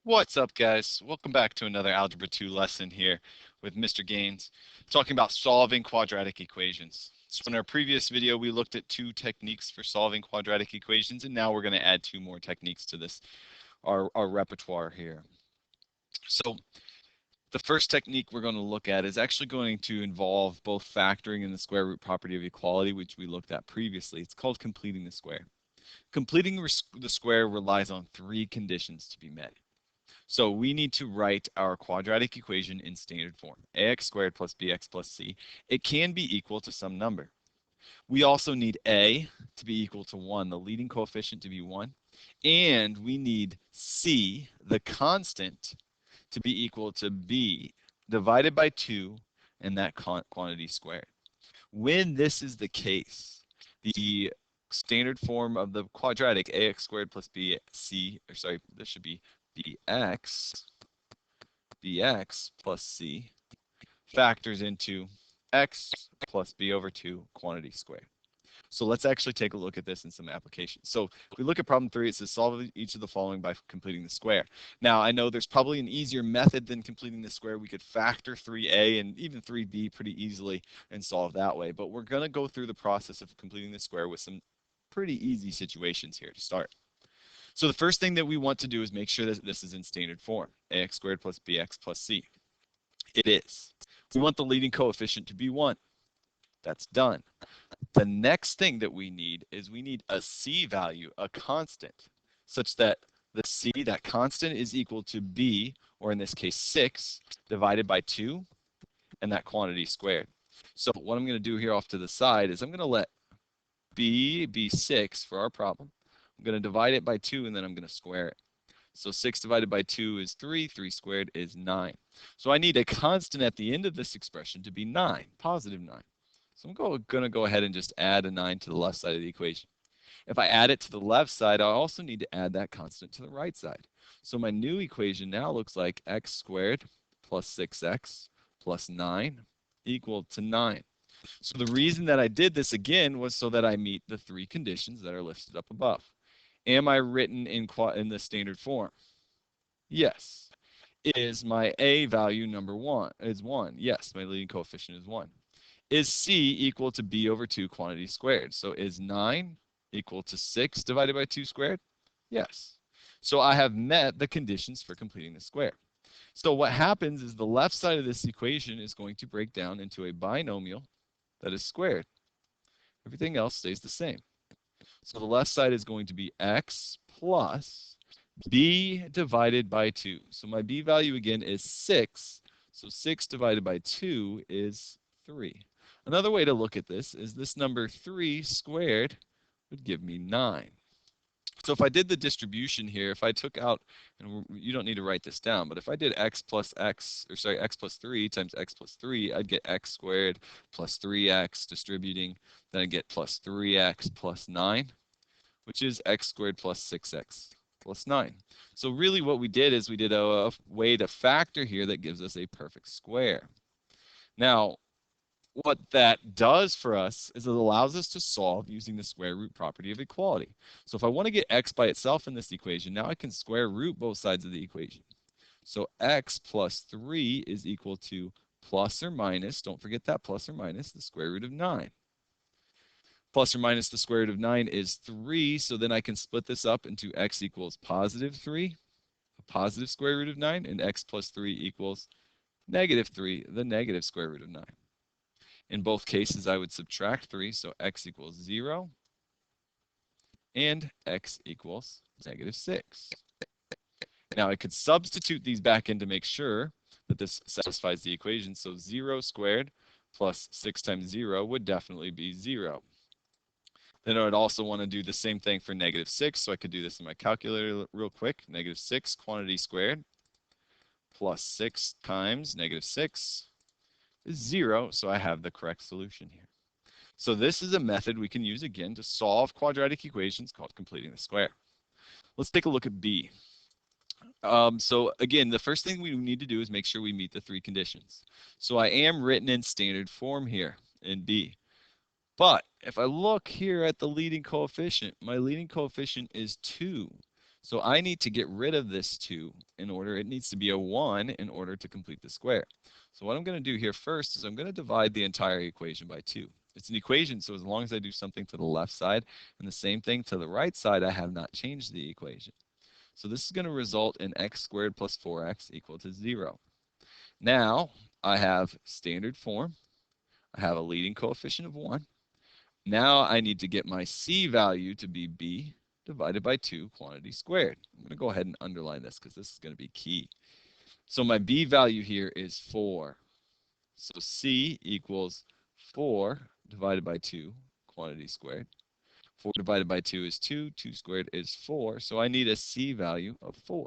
What's up, guys? Welcome back to another Algebra 2 lesson here with Mr. Gaines, talking about solving quadratic equations. So in our previous video, we looked at two techniques for solving quadratic equations, and now we're going to add two more techniques to this, our repertoire here. So the first technique we're going to look at is actually going to involve both factoring and the square root property of equality, which we looked at previously. It's called completing the square. Completing the square relies on three conditions to be met. So we need to write our quadratic equation in standard form, ax squared plus bx plus c. It can be equal to some number. We also need a to be equal to 1, the leading coefficient to be 1, and we need c, the constant, to be equal to b divided by 2 and that quantity squared. When this is the case, the standard form of the quadratic ax squared plus bc, or sorry, this should be bx plus c factors into x plus b over 2 quantity squared. So let's actually take a look at this in some applications. So if we look at problem 3, it says solve each of the following by completing the square. Now I know there's probably an easier method than completing the square. We could factor 3a and even 3b pretty easily and solve that way. But we're going to go through the process of completing the square with some pretty easy situations here to start. So the first thing that we want to do is make sure that this is in standard form, ax squared plus bx plus c. It is. We want the leading coefficient to be 1. That's done. The next thing that we need is we need a c value, a constant, such that the c, that constant, is equal to b, or in this case 6, divided by 2, and that quantity squared. So what I'm going to do here off to the side is I'm going to let b be 6 for our problem. I'm going to divide it by 2, and then I'm going to square it. So 6 divided by 2 is 3. 3 squared is 9. So I need a constant at the end of this expression to be 9, positive 9. So I'm going to go ahead and just add a 9 to the left side of the equation. If I add it to the left side, I also need to add that constant to the right side. So my new equation now looks like x squared plus 6x plus 9 equal to 9. So the reason that I did this again was so that I meet the three conditions that are listed up above. Am I written in the standard form? Yes. Is my a value number 1? Is 1? Yes, my leading coefficient is 1. Is c equal to b over 2 quantity squared? So is 9 equal to 6 divided by 2 squared? Yes. So I have met the conditions for completing the square. So what happens is the left side of this equation is going to break down into a binomial that is squared. Everything else stays the same. So the left side is going to be x plus b divided by 2. So my b value again is 6. So 6 divided by 2 is 3. Another way to look at this is this number 3 squared would give me 9. So if I did the distribution here, if I took out, and you don't need to write this down, but if I did x plus 3 times x plus 3, I'd get x squared plus 3x distributing, then I'd get plus 3x plus 9, which is x squared plus 6x plus 9. So really what we did is we did a way to factor here that gives us a perfect square. Now, what that does for us is it allows us to solve using the square root property of equality. So if I want to get x by itself in this equation, now I can square root both sides of the equation. So x plus 3 is equal to plus or minus, don't forget that plus or minus, the square root of 9. Plus or minus the square root of 9 is 3, so then I can split this up into x equals positive 3, a positive square root of 9, and x plus 3 equals negative 3, the negative square root of 9. In both cases, I would subtract 3, so x equals 0, and x equals negative 6. Now I could substitute these back in to make sure that this satisfies the equation, so 0 squared plus 6 times 0 would definitely be 0. Then I would also want to do the same thing for negative 6, so I could do this in my calculator real quick. Negative 6 quantity squared plus 6 times negative 6 is 0, so I have the correct solution here. So this is a method we can use again to solve quadratic equations called completing the square. Let's take a look at B. So again, the first thing we need to do is make sure we meet the three conditions. So I am written in standard form here in B. But if I look here at the leading coefficient, my leading coefficient is 2. So I need to get rid of this 2 in order, it needs to be a 1 in order to complete the square. So what I'm going to do here first is I'm going to divide the entire equation by 2. It's an equation, so as long as I do something to the left side and the same thing to the right side, I have not changed the equation. So this is going to result in x squared plus 4x equal to 0. Now I have standard form. I have a leading coefficient of 1. Now I need to get my c value to be b divided by 2 quantity squared. I'm going to go ahead and underline this because this is going to be key. So my b value here is 4. So c equals 4 divided by 2 quantity squared. 4 divided by 2 is 2. 2 squared is 4. So I need a c value of 4.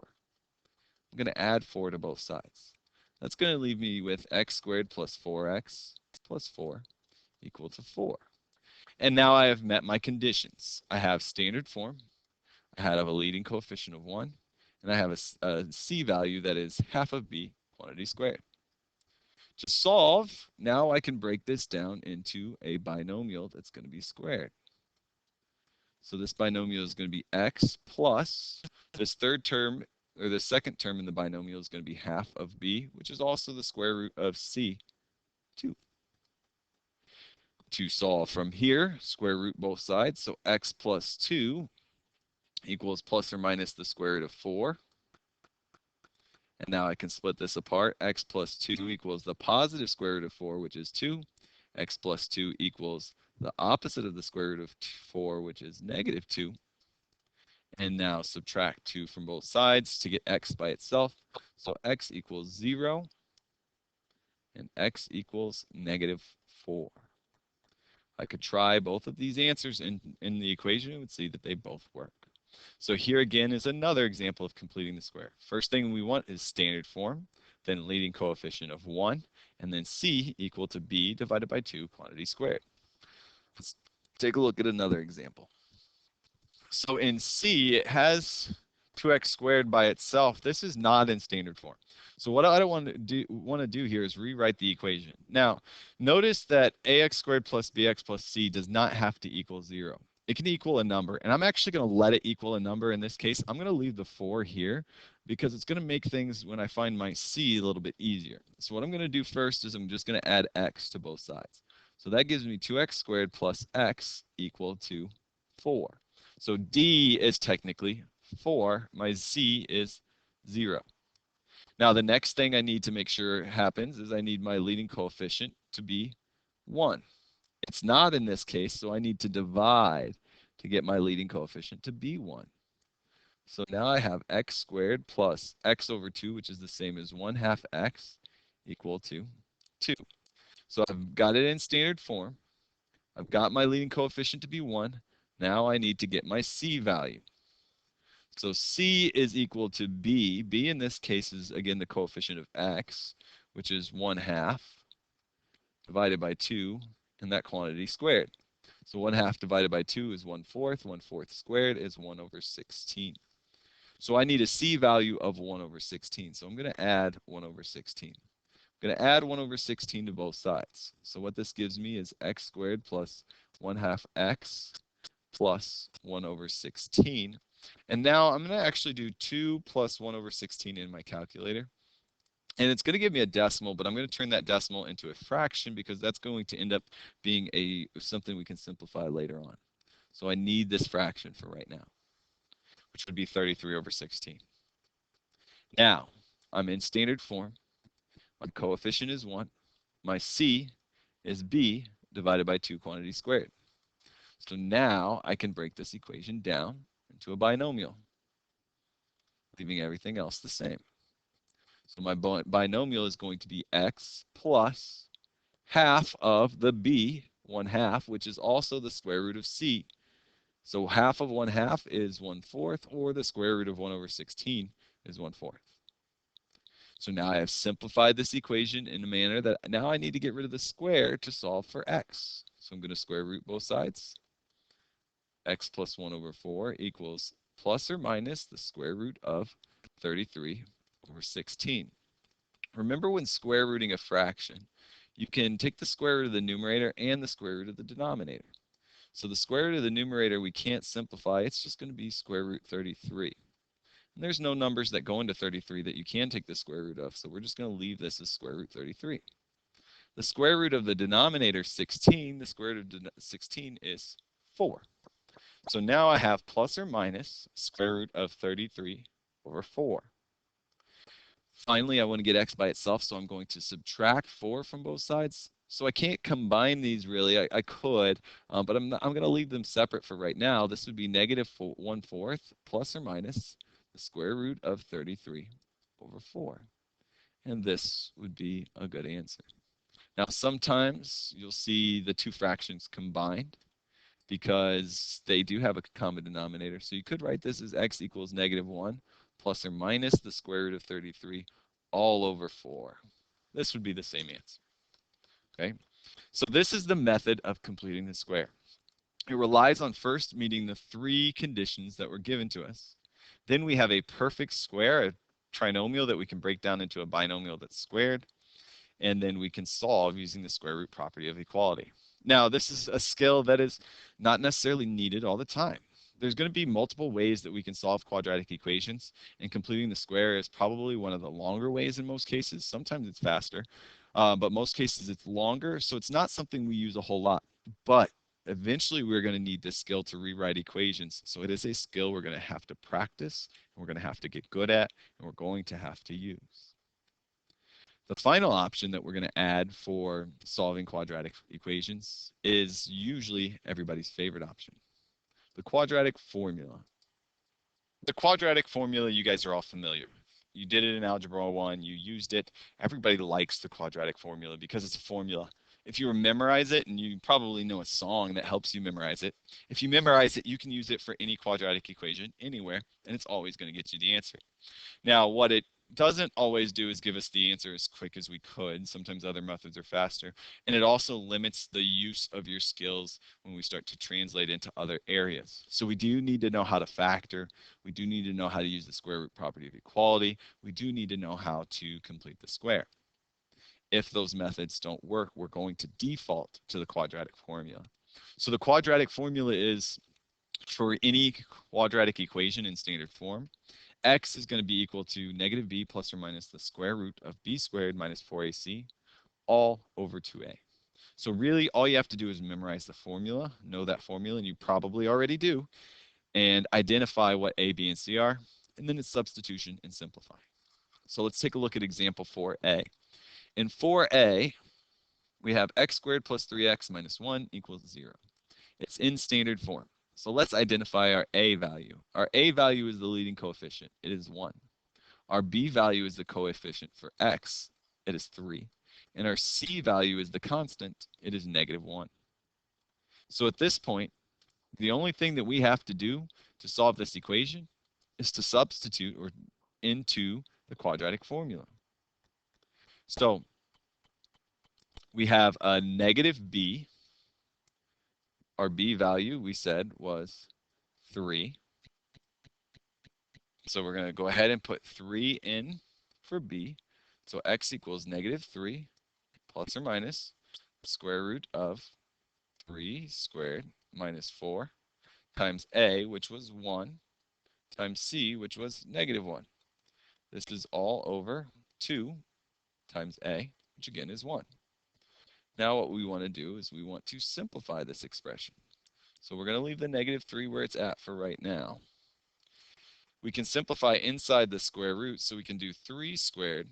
I'm going to add 4 to both sides. That's going to leave me with x squared plus 4x plus 4 equal to 4. And now I have met my conditions. I have standard form. I have a leading coefficient of 1. And I have a c value that is half of b quantity squared. To solve, now I can break this down into a binomial that's going to be squared. So this binomial is going to be x plus this third term, or the second term in the binomial is going to be half of b, which is also the square root of c, 2. To solve from here, square root both sides. So x plus 2 equals plus or minus the square root of 4. And now I can split this apart. X plus 2 equals the positive square root of 4, which is 2. X plus 2 equals the opposite of the square root of 4, which is negative 2. And now subtract 2 from both sides to get x by itself. So x equals 0 and x equals negative 4. I could try both of these answers in the equation and would see that they both work. So here again is another example of completing the square. First thing we want is standard form, then leading coefficient of 1, and then c equal to b divided by 2 quantity squared. Let's take a look at another example. So in C, it has 2x squared by itself. This is not in standard form. So what I don't want to do here is rewrite the equation. Now, notice that ax squared plus bx plus c does not have to equal 0. It can equal a number, and I'm actually going to let it equal a number in this case. I'm going to leave the 4 here because it's going to make things, when I find my c, a little bit easier. So what I'm going to do first is I'm just going to add x to both sides. So that gives me 2x squared plus x equal to 4. So d is technically 4. My z is 0. Now the next thing I need to make sure happens is I need my leading coefficient to be 1. It's not in this case, so I need to divide to get my leading coefficient to be 1. So now I have x squared plus x over 2, which is the same as 1/2 x equal to 2. So I've got it in standard form. I've got my leading coefficient to be 1. Now I need to get my c value. So c is equal to b. B in this case is, again, the coefficient of x, which is 1/2 divided by 2, and that quantity squared. So 1/2 divided by 2 is 1/4. 1/4 squared is 1 over 16. So I need a c value of 1 over 16. So I'm going to add 1 over 16. I'm going to add 1 over 16 to both sides. So what this gives me is x squared plus 1/2 x plus 1 over 16. And now I'm going to actually do 2 plus 1 over 16 in my calculator. And it's going to give me a decimal, but I'm going to turn that decimal into a fraction because that's going to end up being something we can simplify later on. So I need this fraction for right now, which would be 33 over 16. Now, I'm in standard form. My coefficient is 1. My c is b divided by 2 quantity squared. So now I can break this equation down into a binomial, leaving everything else the same. So my binomial is going to be x plus half of the b, 1/2, which is also the square root of c. So half of 1/2 is 1/4, or the square root of 1 over 16 is 1/4. So now I have simplified this equation in a manner that now I need to get rid of the square to solve for x. So I'm going to square root both sides. X plus 1 over 4 equals plus or minus the square root of 33 over 16. Remember, when square rooting a fraction, you can take the square root of the numerator and the square root of the denominator. So the square root of the numerator we can't simplify. It's just going to be square root 33. And there's no numbers that go into 33 that you can take the square root of, so we're just going to leave this as square root 33. The square root of the denominator 16, the square root of 16 is 4. So now I have plus or minus square root of 33 over 4. Finally, I want to get x by itself, so I'm going to subtract 4 from both sides. So I can't combine these really. I could, but I'm going to leave them separate for right now. This would be negative 1/4 plus or minus the square root of 33 over 4. And this would be a good answer. Now, sometimes you'll see the two fractions combined because they do have a common denominator. So you could write this as x equals negative 1 plus or minus the square root of 33 all over 4. This would be the same answer. Okay, so this is the method of completing the square. It relies on first meeting the 3 conditions that were given to us. Then we have a perfect square, a trinomial that we can break down into a binomial that's squared. And then we can solve using the square root property of equality. Now, this is a skill that is not necessarily needed all the time. There's going to be multiple ways that we can solve quadratic equations, and completing the square is probably one of the longer ways in most cases. Sometimes it's faster, but most cases it's longer, so it's not something we use a whole lot. But eventually we're going to need this skill to rewrite equations, so it is a skill we're going to have to practice, and we're going to have to get good at, and we're going to have to use. The final option that we're going to add for solving quadratic equations is usually everybody's favorite option, the quadratic formula. The quadratic formula you guys are all familiar with. You did it in Algebra 1, you used it. Everybody likes the quadratic formula because it's a formula. If you memorize it, and you probably know a song that helps you memorize it, if you memorize it, you can use it for any quadratic equation anywhere, and it's always going to get you the answer. Now, what it doesn't always do is give us the answer as quick as we could. Sometimes other methods are faster. And it also limits the use of your skills when we start to translate into other areas. So we do need to know how to factor. We do need to know how to use the square root property of equality. We do need to know how to complete the square. If those methods don't work, we're going to default to the quadratic formula. So the quadratic formula is for any quadratic equation in standard form, x is going to be equal to negative b plus or minus the square root of b squared minus 4ac all over 2a. So really all you have to do is memorize the formula, know that formula, and you probably already do, and identify what a, b, and c are, and then it's substitution and simplify. So let's take a look at example 4a. In 4a, we have x squared plus 3x minus 1 equals 0. It's in standard form. So let's identify our a value. Our a value is the leading coefficient. It is 1. Our b value is the coefficient for x. It is 3. And our c value is the constant. It is negative 1. So at this point, the only thing that we have to do to solve this equation is to substitute into the quadratic formula. So we have a negative b. Our b value, we said, was 3. So we're going to go ahead and put 3 in for b. So x equals negative 3 plus or minus square root of 3 squared minus 4 times a, which was 1, times c, which was negative 1. This is all over 2 times a, which again is 1. Now what we want to do is we want to simplify this expression. So we're going to leave the negative 3 where it's at for right now. We can simplify inside the square root, so we can do 3 squared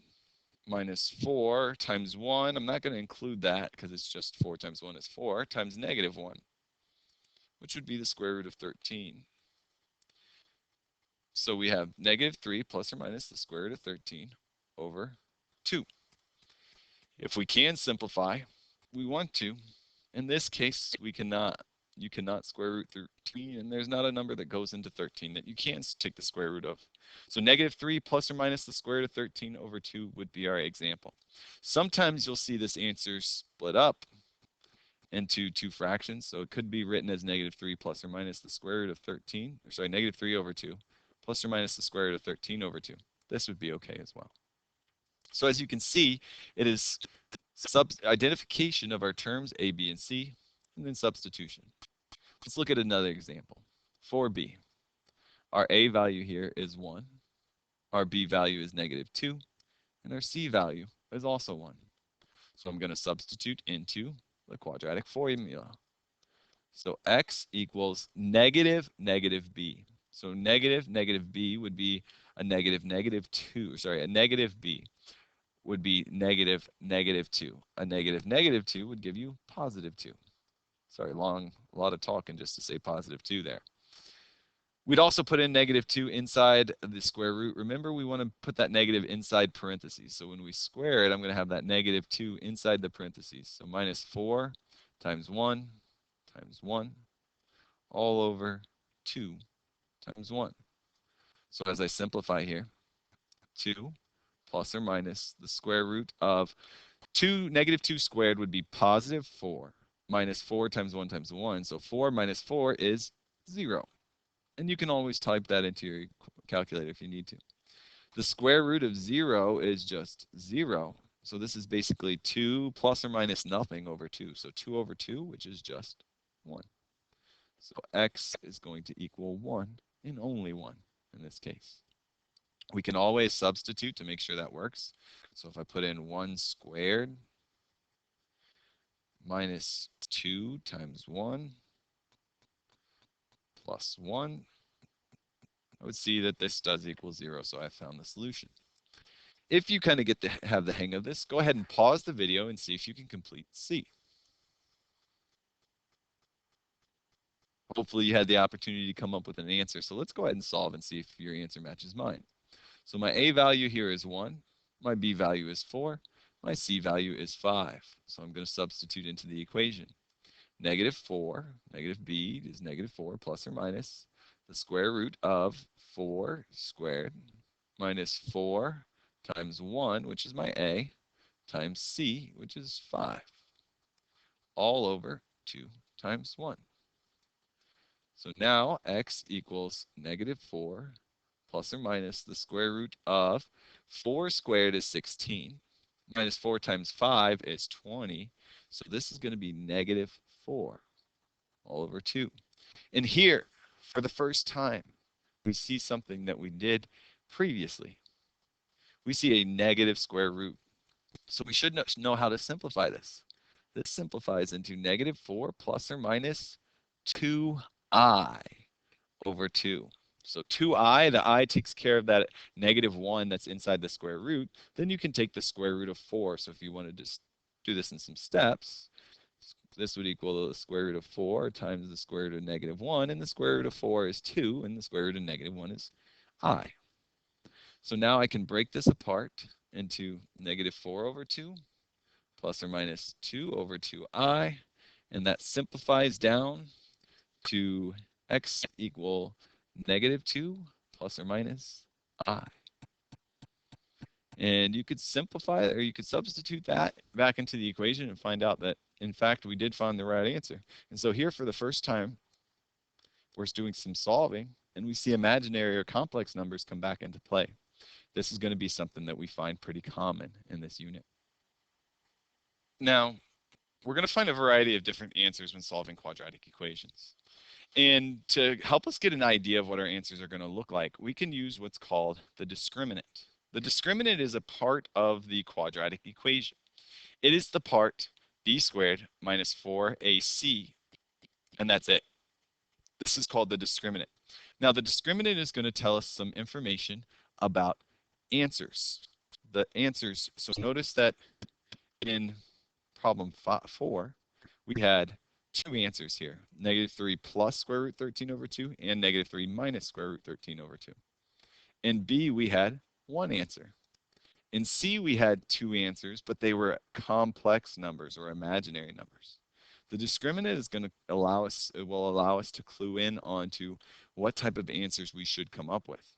minus 4 times 1. I'm not going to include that because it's just 4 times 1 is 4 times negative 1, which would be the square root of 13. So we have negative 3 plus or minus the square root of 13 over 2. If we can simplify, we want to. In this case, we cannot. You cannot square root 13, and there's not a number that goes into 13 that you can take the square root of. So negative 3 plus or minus the square root of 13 over 2 would be our example. Sometimes you'll see this answer split up into 2 fractions. So it could be written as negative 3 plus or minus the square root of 13, or sorry, negative 3 over 2 plus or minus the square root of 13 over 2. This would be okay as well. So as you can see, it is identification of our terms a, b, and c, and then substitution. Let's look at another example. 4b. Our a value here is 1. Our b value is -2, and our c value is also 1. So I'm going to substitute into the quadratic formula. So x equals negative b. So negative b would be a -2. Sorry, a negative b would be -2. A -2 would give you +2. Sorry, a lot of talking just to say +2 there. We'd also put in -2 inside the square root. Remember, we want to put that negative inside parentheses. So when we square it, I'm going to have that -2 inside the parentheses. So -4 times 1 times 1 all over 2 times 1. So as I simplify here, 2 plus or minus the square root of -2 squared would be +4 minus 4 times 1 times 1. So 4 minus 4 is 0. And you can always type that into your calculator if you need to. The square root of 0 is just 0. So this is basically 2 plus or minus nothing over 2. So 2 over 2, which is just 1. So x is going to equal 1 and only 1 in this case. We can always substitute to make sure that works. So if I put in 1 squared minus 2 times 1 plus 1, I would see that this does equal 0, so I found the solution. If you kind of get to have the hang of this, go ahead and pause the video and see if you can complete C. Hopefully you had the opportunity to come up with an answer. So let's go ahead and solve and see if your answer matches mine. So my A value here is 1. My B value is 4. My C value is 5. So I'm going to substitute into the equation. -4, negative B is -4 plus or minus the square root of 4 squared minus 4 times 1, which is my A, times C, which is 5, all over 2 times 1. So now x equals -4 plus or minus the square root of 4 squared is 16, minus 4 times 5 is 20. So this is going to be -4 all over 2. And here, for the first time, we see something that we did previously. We see a negative square root. So we should know how to simplify this. This simplifies into -4 plus or minus 2i over 2. So 2i, the I takes care of that -1 that's inside the square root. Then you can take the square root of 4. So if you wanted to do this in some steps, this would equal the square root of 4 times the square root of -1. And the square root of 4 is 2. And the square root of -1 is I. So now I can break this apart into -4 over 2 plus or minus 2 over 2i. And that simplifies down to x equal -2 plus or minus I. And you could simplify it, or you could substitute that back into the equation and find out that, in fact, we did find the right answer. And so here, for the first time, we're doing some solving, and we see imaginary or complex numbers come back into play. This is going to be something that we find pretty common in this unit. Now, we're going to find a variety of different answers when solving quadratic equations. And to help us get an idea of what our answers are going to look like, we can use what's called the discriminant. The discriminant is a part of the quadratic equation. It is the part b squared minus 4ac, and that's it. This is called the discriminant. Now, the discriminant is going to tell us some information about answers. The answers, so notice that in problem 4, we had 2 answers here, -3 plus square root 13 over 2 and -3 minus square root 13 over 2. In B, we had 1 answer. In C, we had 2 answers, but they were complex numbers or imaginary numbers. The discriminant is going to allow us, it will allow us to clue in onto what type of answers we should come up with.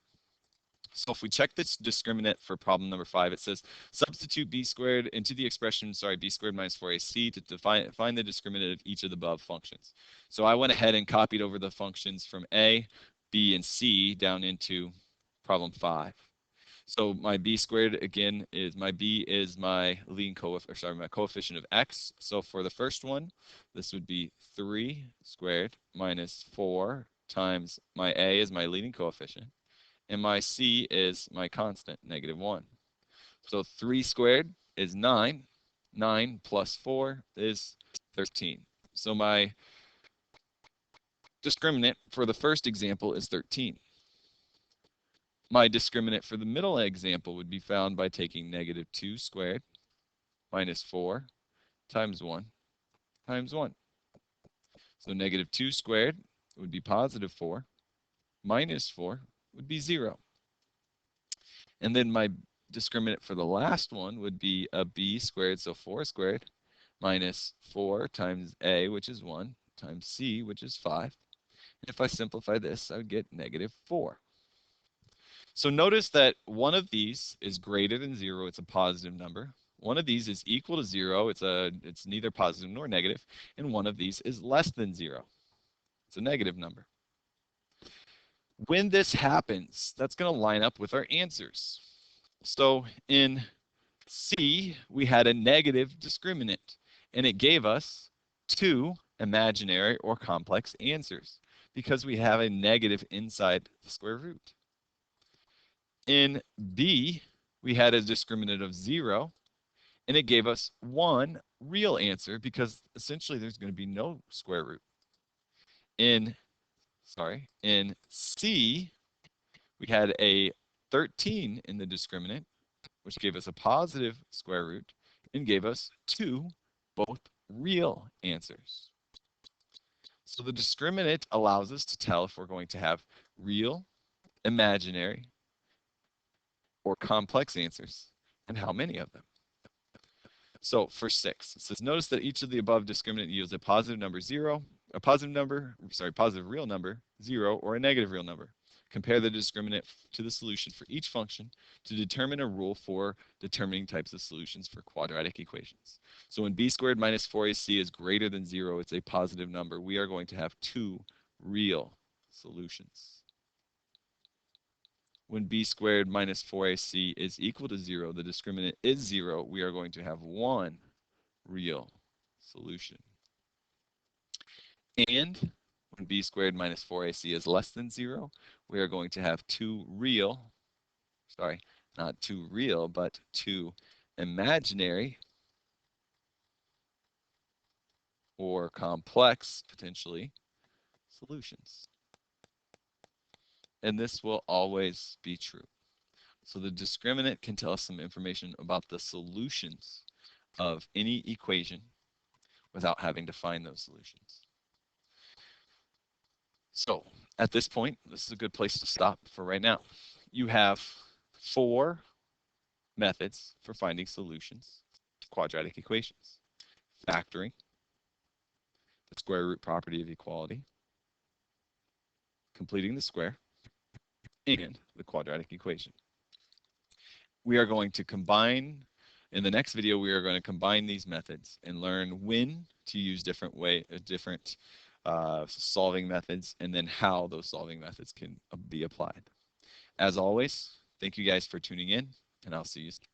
So if we check this discriminant for problem number 5, it says substitute b squared into the expression, b squared minus 4ac to find the discriminant of each of the above functions. So I went ahead and copied over the functions from A, B, and C down into problem 5. So my b squared, again, is my b is my leading my coefficient of x. So for the first one, this would be 3 squared minus 4 times my a is my leading coefficient. and my c is my constant, -1. So 3 squared is 9. 9 plus 4 is 13. So my discriminant for the first example is 13. My discriminant for the middle example would be found by taking -2 squared minus 4 times 1 times 1. So -2 squared would be +4, minus 4 would be 0. And then my discriminant for the last one would be a b squared, so 4 squared, minus 4 times a, which is 1, times c, which is 5. And if I simplify this, I would get -4. So notice that one of these is greater than 0, it's a positive number. One of these is equal to 0, it's neither positive nor negative, and one of these is less than 0. It's a negative number. When this happens, that's going to line up with our answers. So in C, we had a negative discriminant, and it gave us 2 imaginary or complex answers because we have a negative inside the square root. In B, we had a discriminant of 0, and it gave us 1 real answer because essentially there's going to be no square root. In C, we had a 13 in the discriminant, which gave us a positive square root and gave us 2 both real answers. So the discriminant allows us to tell if we're going to have real, imaginary, or complex answers, and how many of them. So for 6, it says, notice that each of the above discriminant yields a positive number 0, positive real number 0, or a negative real number. Compare the discriminant to the solution for each function to determine a rule for determining types of solutions for quadratic equations. So when b squared minus 4ac is greater than 0, it's a positive number. We are going to have 2 real solutions. When b squared minus 4ac is equal to 0, the discriminant is 0, we are going to have 1 real solution. And when b squared minus 4ac is less than 0, we are going to have 2 real, not 2 real, but 2 imaginary or complex, potentially, solutions. And this will always be true. So the discriminant can tell us some information about the solutions of any equation without having to find those solutions. So at this point, this is a good place to stop for right now. You have 4 methods for finding solutions to quadratic equations: factoring, the square root property of equality, completing the square, and the quadratic equation. We are going to combine, in the next video, we are going to combine these methods and learn when to use different solving methods, and then how those solving methods can be applied. As always, thank you guys for tuning in, and I'll see you soon.